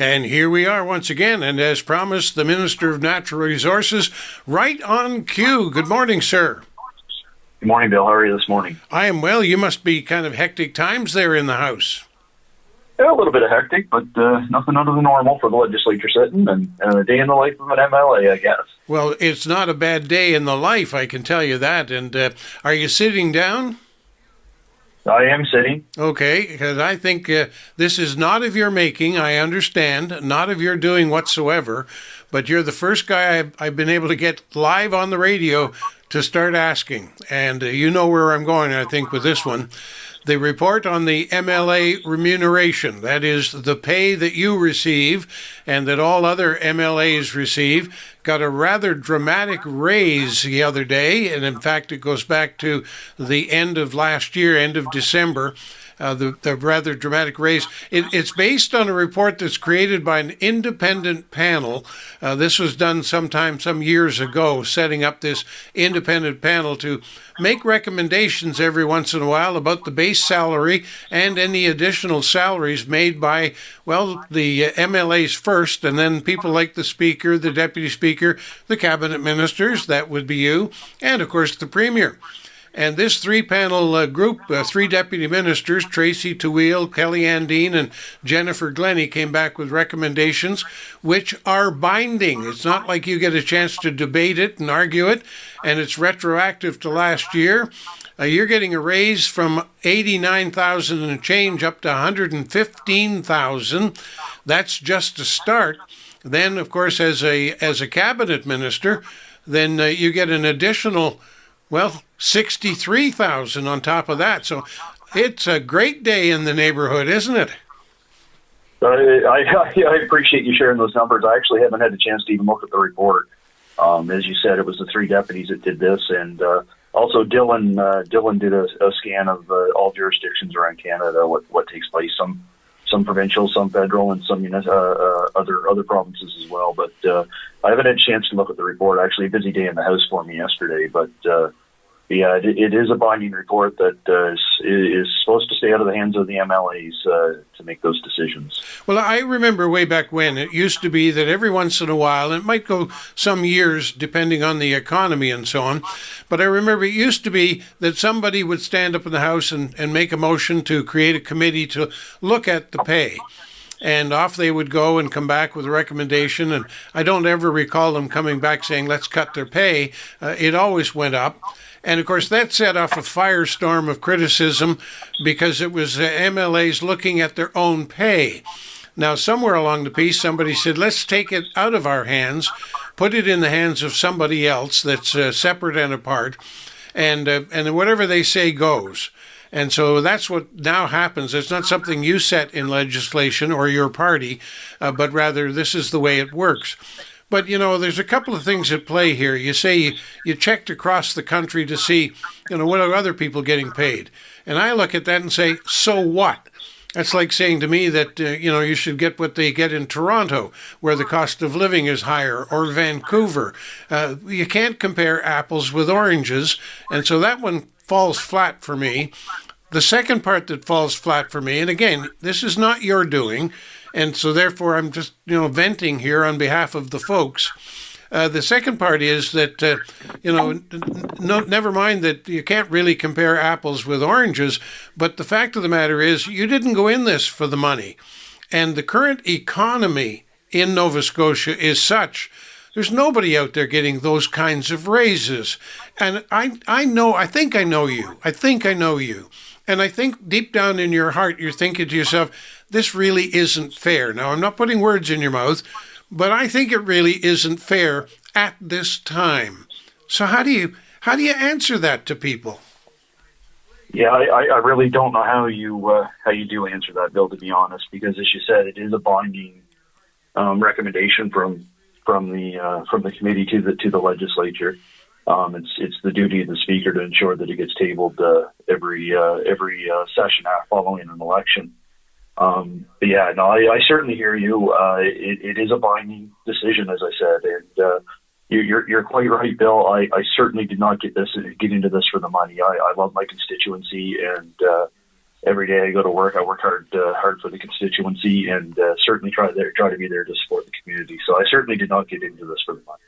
And here we are once again, and as promised, the Minister of Natural Resources, right on cue. Good morning, sir. Good morning, Bill. How are you this morning? I am well. You must be kind of hectic times there in the House. Yeah, a little bit of hectic, but nothing out of the normal for the legislature sitting, and a day in the life of an MLA, I guess. Well, it's not a bad day in the life, I can tell you that. And are you sitting down? I am sitting. Okay, because I think this is not of your making, I understand, not of your doing whatsoever, but you're the first guy I've been able to get live on the radio to start asking. And you know where I'm going, I think, with this one. The report on the MLA remuneration, that is the pay that you receive and that all other MLAs receive, got a rather dramatic raise the other day. And in fact, it goes back to the end of last year, end of December. The rather dramatic raise. It's based on a report that's created by an independent panel. This was done some years ago, setting up this independent panel to make recommendations every once in a while about the base salary and any additional salaries made by, well, the MLAs first, and then people like the Speaker, the Deputy Speaker, the Cabinet Ministers, that would be you, and of course the Premier. And this three-panel group, three deputy ministers, Tracy Tawil, Kellyanne Dean, and Jennifer Glennie, came back with recommendations which are binding. It's not like you get a chance to debate it and argue it, and it's retroactive to last year. You're getting a raise from $89,000 and change up to $115,000. That's just a start. Then, of course, as a cabinet minister, then you get an additional, well, $63,000 on top of that. So it's a great day in the neighborhood, isn't it? I appreciate you sharing those numbers. I actually haven't had a chance to even look at the report. As you said, it was the three deputies that did this, and also Dylan did a scan of all jurisdictions around Canada, what takes place, some provincial, some federal, and some other provinces as well. But I haven't had a chance to look at the report. Actually, a busy day in the House for me yesterday, but yeah, it is a binding report that is supposed to stay out of the hands of the MLAs to make those decisions. Well, I remember way back when it used to be that every once in a while, and it might go some years depending on the economy and so on, but I remember it used to be that somebody would stand up in the House and make a motion to create a committee to look at the pay. And off they would go and come back with a recommendation. And I don't ever recall them coming back saying, let's cut their pay. It always went up. And, of course, that set off a firestorm of criticism because it was MLAs looking at their own pay. Now, somewhere along the piece, somebody said, let's take it out of our hands, put it in the hands of somebody else that's separate and apart, and whatever they say goes. And so that's what now happens. It's not something you set in legislation or your party, but rather this is the way it works. But, you know, there's a couple of things at play here. You say you checked across the country to see, what are other people getting paid? And I look at that and say, so what? That's like saying to me that, you should get what they get in Toronto, where the cost of living is higher, or Vancouver. You can't compare apples with oranges. And so that one falls flat for me. The second part that falls flat for me, and again, this is not your doing, and so therefore I'm just, venting here on behalf of the folks. The second part is that, never mind that you can't really compare apples with oranges, but the fact of the matter is you didn't go in this for the money. And the current economy in Nova Scotia is such, there's nobody out there getting those kinds of raises. And I think I know you. And I think deep down in your heart, you're thinking to yourself, this really isn't fair. Now, I'm not putting words in your mouth, but I think it really isn't fair at this time. So how do you answer that to people? Yeah, I really don't know how you do answer that, Bill, to be honest, because as you said, it is a binding recommendation from the committee to the legislature. It's the duty of the speaker to ensure that it gets tabled every session following an election. But yeah, no, I certainly hear you. It is a binding decision, as I said, and you're quite right, Bill. I certainly did not get into this for the money. I love my constituency, and every day I go to work, I work hard for the constituency, and certainly try to be there to support the community. So I certainly did not get into this for the money.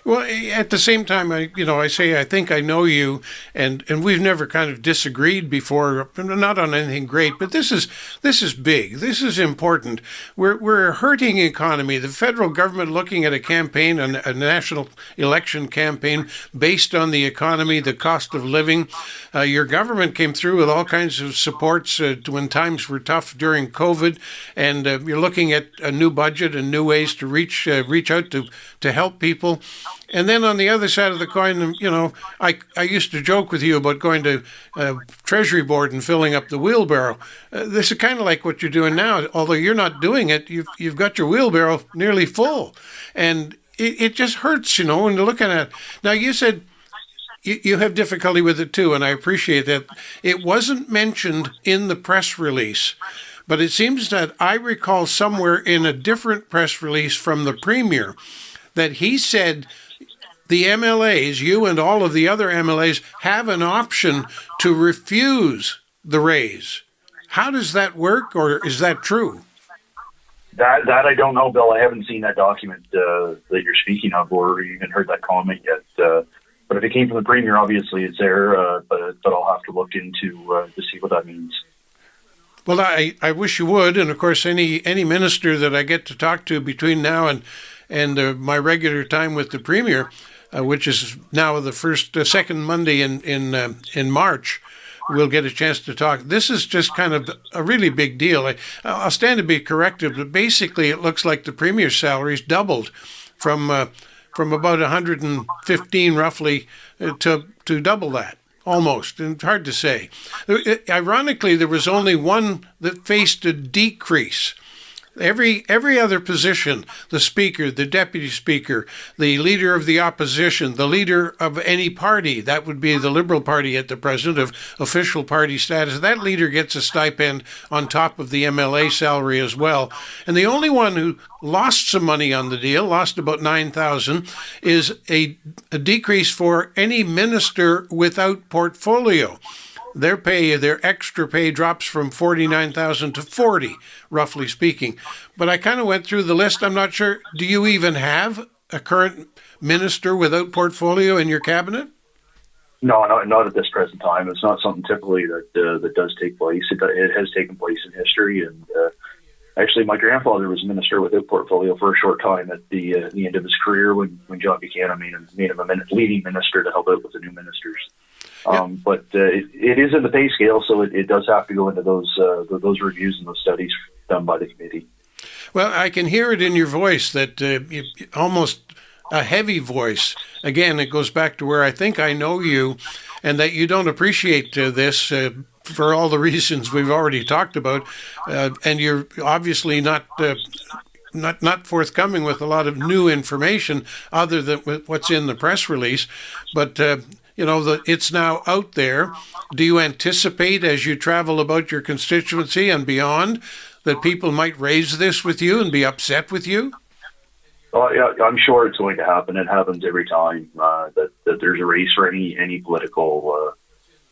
Well, at the same time, I say I think I know you, and we've never kind of disagreed before, not on anything great, but this is big. This is important. We're a hurting economy. The federal government looking at a campaign, a national election campaign based on the economy, the cost of living. Your government came through with all kinds of supports when times were tough during COVID, and you're looking at a new budget and new ways to reach out to help people. And then on the other side of the coin, I used to joke with you about going to Treasury Board and filling up the wheelbarrow. This is kind of like what you're doing now. Although you're not doing it, you've got your wheelbarrow nearly full. And it just hurts, when you're looking at it. Now, you said you have difficulty with it too, and I appreciate that. It wasn't mentioned in the press release, but it seems that I recall somewhere in a different press release from the Premier that he said the MLAs, you and all of the other MLAs, have an option to refuse the raise. How does that work, or is that true? That I don't know, Bill. I haven't seen that document that you're speaking of, or even heard that comment yet. But if it came from the Premier, obviously it's there. But I'll have to look into to see what that means. Well, I wish you would, and of course, any minister that I get to talk to between now and my regular time with the Premier, which is now the second Monday in March, we'll get a chance to talk. This is just kind of a really big deal. I'll stand to be corrected, but basically it looks like the Premier's salary's doubled from about 115 roughly to double that. Almost, and it's hard to say. Ironically, there was only one that faced a decrease. Every other position, the Speaker, the Deputy Speaker, the Leader of the Opposition, the Leader of any party, that would be the Liberal Party at the present of official party status, that leader gets a stipend on top of the MLA salary as well. And the only one who lost some money on the deal, lost about $9,000, is a decrease for any minister without portfolio. Their extra pay drops from $49,000 to $40,000, roughly speaking. But I kind of went through the list. I'm not sure. Do you even have a current minister without portfolio in your cabinet? No, not at this present time. It's not something typically that does take place. It has taken place in history, and actually, my grandfather was a minister without portfolio for a short time at the end of his career when John Buchanan made him a leading minister to help out with the new ministers. Yep. But it is in the pay scale, so it does have to go into those reviews and those studies done by the committee. Well, I can hear it in your voice that almost a heavy voice. Again, it goes back to where I think I know you, and that you don't appreciate this for all the reasons we've already talked about, and you're obviously not forthcoming with a lot of new information other than what's in the press release, but. It's now out there. Do you anticipate as you travel about your constituency and beyond that people might raise this with you and be upset with you? Yeah, I'm sure it's going to happen. It happens every time that there's a race for any political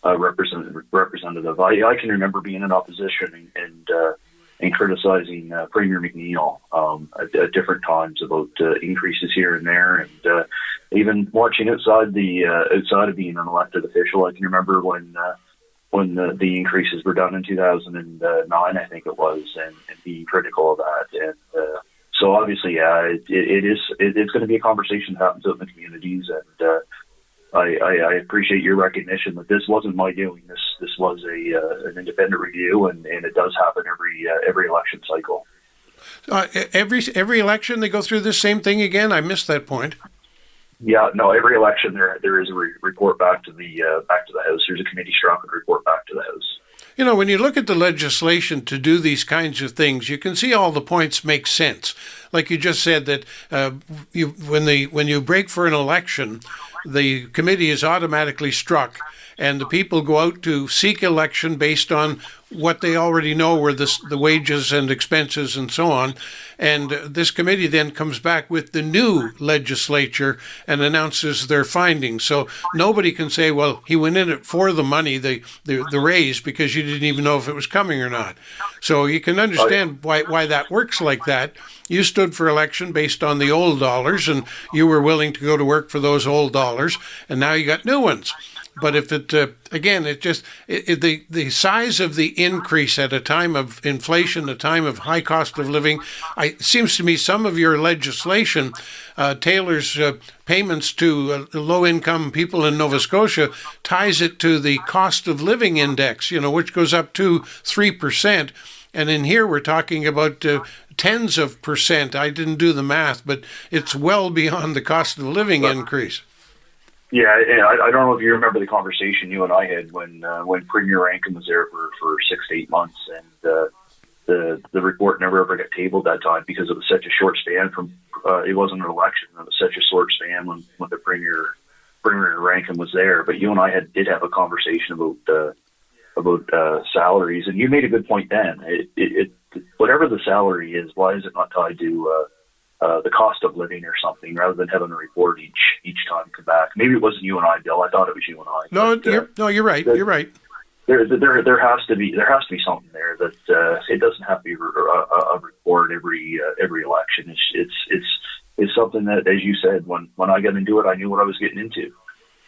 representative. I can remember being in opposition and criticizing Premier McNeil at different times about increases here and there, and even watching outside of being an elected official. I can remember when the increases were done in 2009, I think it was, and being critical of that. And so obviously, yeah, it's going to be a conversation that happens out in the communities, and I appreciate your recognition that this wasn't my doing. This was an independent review, and it does happen every election cycle. Every election they go through this same thing again? I missed that point. Yeah, no. Every election there is a report back to the House. There's a committee structured report back to the House. When you look at the legislation to do these kinds of things, you can see all the points make sense. like you just said, that when you break for an election, the committee is automatically struck, and the people go out to seek election based on what they already know were the wages and expenses and so on. And this committee then comes back with the new legislature and announces their findings. So nobody can say, well, he went in it for the money, the raise, because you didn't even know if it was coming or not. So you can understand why that works like that. You stood for election based on the old dollars, and you were willing to go to work for those old dollars, and now you got new ones. But if the size of the increase at a time of inflation, a time of high cost of living, it seems to me some of your legislation tailors payments to low-income people in Nova Scotia, ties it to the cost of living index, which goes up to 3%. And in here we're talking about tens of percent. I didn't do the math, but it's well beyond the cost of living increase. Yeah, I don't know if you remember the conversation you and I had when Premier Rankin was there for 6 to 8 months, and the report never ever got tabled that time because it was such a short span from it wasn't an election. It was such a short span when the Premier Rankin was there. But you and I did have a conversation about salaries, and you made a good point then. It whatever the salary is, why is it not tied to the cost of living or something, rather than having a report each time come back? Maybe it wasn't you and I, Bill. I thought it was you and I. You're right. You're right. There has to be something there that it doesn't have to be a report every election. It's something that, as you said, when I got into it, I knew what I was getting into.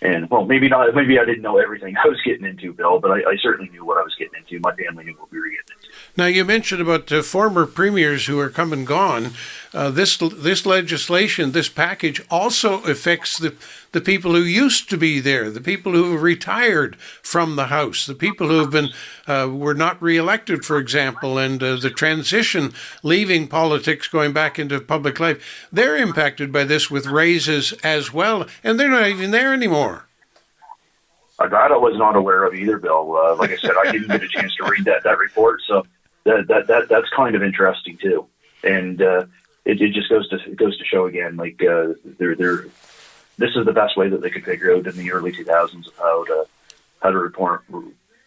And, well, maybe not. Maybe I didn't know everything I was getting into, Bill, but I certainly knew what I was getting into. My family knew what we were getting into. Now, you mentioned about former premiers who are come and gone. This legislation, this package, also affects the people who used to be there, the people who have retired from the House, the people who have been were not reelected, for example, and the transition, leaving politics, going back into public life. They're impacted by this with raises as well, and they're not even there anymore. That I was not aware of either, Bill. Like I said, I didn't get a chance to read that report, so that's kind of interesting too. And it just goes to show again, like this is the best way that they could figure out in the early 2000s of how to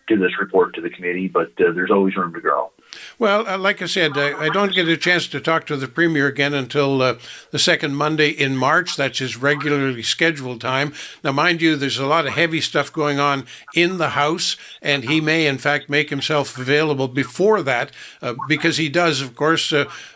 do this report to the committee, but there's always room to grow. Well, like I said, I don't get a chance to talk to the Premier again until the second Monday in March. That's his regularly scheduled time. Now, mind you, there's a lot of heavy stuff going on in the House, and he may, in fact, make himself available before that, because he does, of course,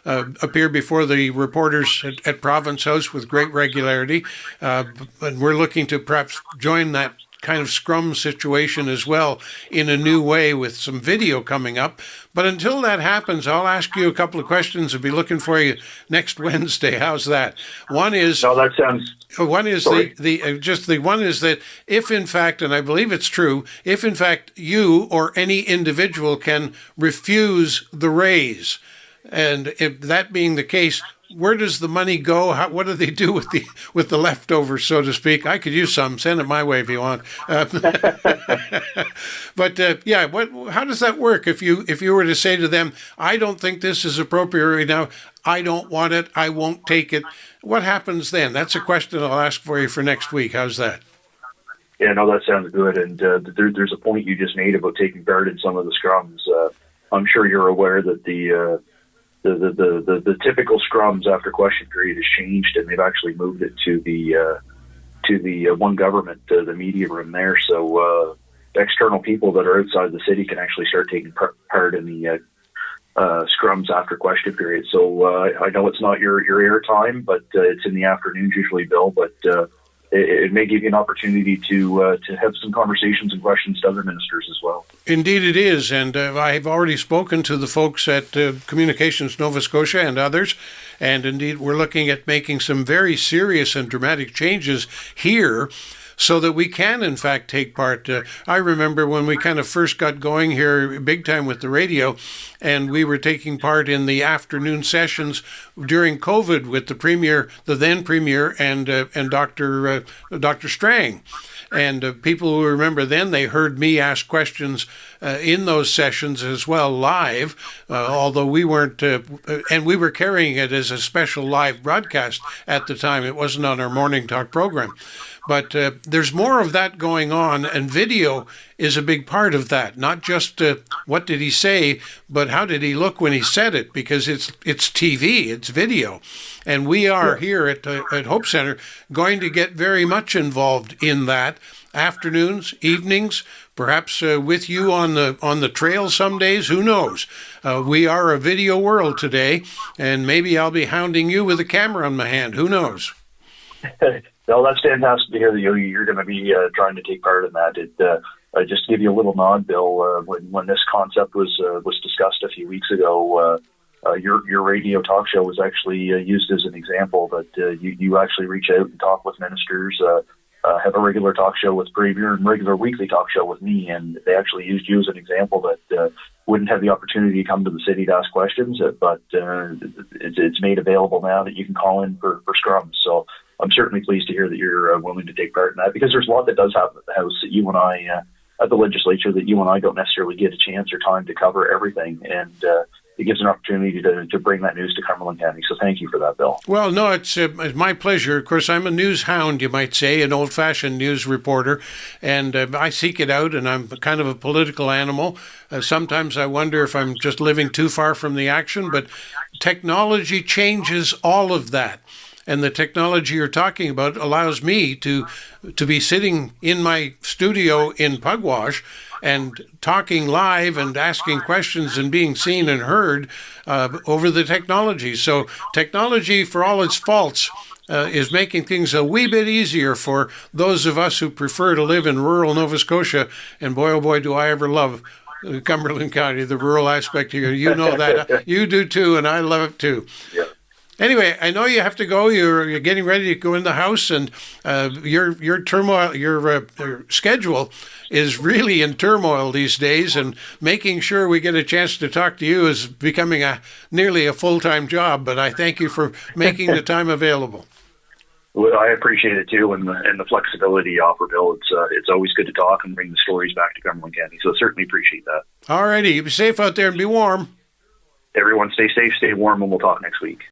appear before the reporters at Province House with great regularity. And we're looking to perhaps join that kind of scrum situation as well in a new way with some video coming up. But until that happens, I'll ask you a couple of questions. I'll be looking for you next Wednesday. How's that? One is that sounds. One is sorry. the one is that if in fact, and I believe it's true, if in fact you or any individual can refuse the raise, and if that being the case, where does the money go? What do they do with the leftovers, so to speak? I could use some. Send it my way if you want. But how does that work? If you were to say to them, I don't think this is appropriate right now, I don't want it, I won't take it, what happens then? That's a question I'll ask for you for next week. How's that? Yeah, no, that sounds good. And there's a point you just made about taking part in some of the scrums. I'm sure you're aware that the typical scrums after question period has changed, and they've actually moved it to the one government, the media room there. So external people that are outside the city can actually start taking part in the scrums after question period. So I know it's not your air time, but it's in the afternoons usually, Bill. But it may give you an opportunity to have some conversations and questions to other ministers as well. Indeed it is, and I've already spoken to the folks at Communications Nova Scotia and others, and indeed we're looking at making some very serious and dramatic changes here so that we can, in fact, take part. I remember when we kind of first got going here big time with the radio, and we were taking part in the afternoon sessions during COVID with the Premier, the then Premier, and Dr. Strang. And people who remember then, they heard me ask questions in those sessions as well, live, although we weren't, and we were carrying it as a special live broadcast at the time. It wasn't on our morning talk program. But there's more of that going on, and video is a big part of that. Not just what did he say, but how did he look when he said it, because it's TV, it's video. And we are here at Hope Center going to get very much involved in that. Afternoons, evenings, perhaps with you on the trail some days, who knows? We are a video world today, and maybe I'll be hounding you with a camera on my hand, who knows? No, that's fantastic to hear that you're going to be trying to take part in that. Just to give you a little nod, Bill, when this concept was discussed a few weeks ago, your radio talk show was actually used as an example that you actually reach out and talk with ministers, have a regular talk show with Premier and regular weekly talk show with me, and they actually used you as an example that wouldn't have the opportunity to come to the city to ask questions, but it's made available now that you can call in for scrums. So I'm certainly pleased to hear that you're willing to take part in that, because there's a lot that does happen at the House that you and I, at the legislature, that you and I don't necessarily get a chance or time to cover everything, and it gives an opportunity to bring that news to Cumberland County. So thank you for that, Bill. Well, no, it's my pleasure. Of course, I'm a news hound, you might say, an old-fashioned news reporter, and I seek it out, and I'm kind of a political animal. Sometimes I wonder if I'm just living too far from the action, but technology changes all of that. And the technology you're talking about allows me to be sitting in my studio in Pugwash and talking live and asking questions and being seen and heard over the technology. So technology, for all its faults, is making things a wee bit easier for those of us who prefer to live in rural Nova Scotia. And boy, oh boy, do I ever love Cumberland County, the rural aspect here. You know that. You do too, and I love it too. Yeah. Anyway, I know you have to go. You're getting ready to go in the house, and your turmoil, your schedule is really in turmoil these days. And making sure we get a chance to talk to you is becoming nearly a full-time job. But I thank you for making the time available. Well, I appreciate it too, and the flexibility you offer, Bill. It's always good to talk and bring the stories back to Cumberland County. So certainly appreciate that. All righty, be safe out there and be warm. Everyone, stay safe, stay warm, and we'll talk next week.